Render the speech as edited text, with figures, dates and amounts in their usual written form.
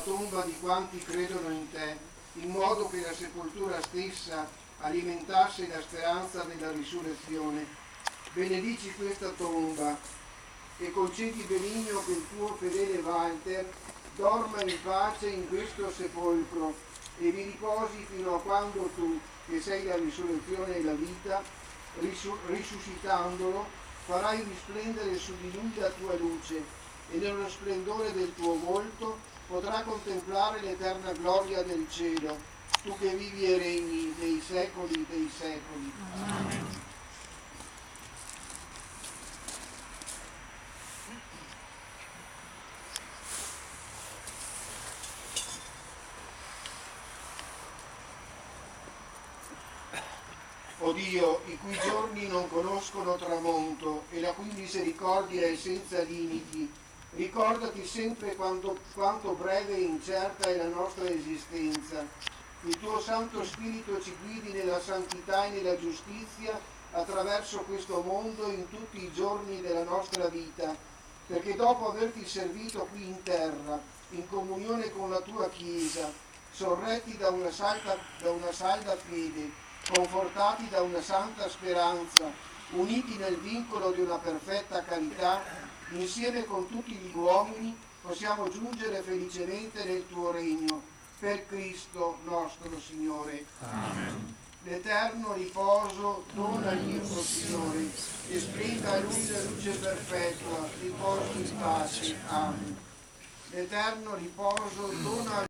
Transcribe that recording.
tomba di quanti credono in te, in modo che la sepoltura stessa alimentasse la speranza della risurrezione. Benedici questa tomba e concedi benigno che il tuo fedele Walter dorma in pace in questo sepolcro e vi riposi fino a quando tu, che sei la risurrezione e la vita, risuscitandolo, farai risplendere su di lui la tua luce e nello splendore del tuo volto potrà contemplare l'eterna gloria del cielo, tu che vivi e regni nei secoli dei secoli. Amen. O Dio, i cui giorni non conoscono tramonto e la cui misericordia è senza limiti, ricordati sempre quanto breve e incerta è la nostra esistenza. Il tuo Santo Spirito ci guidi nella santità e nella giustizia attraverso questo mondo in tutti i giorni della nostra vita, perché dopo averti servito qui in terra, in comunione con la tua Chiesa, sorretti da una salda fede, confortati da una santa speranza, uniti nel vincolo di una perfetta carità, insieme con tutti gli uomini possiamo giungere felicemente nel tuo regno, per Cristo nostro Signore. Amen. L'eterno riposo dona al mio Signore, e splenda a lui la luce perpetua, riposo in pace. Amen. L'eterno riposo dona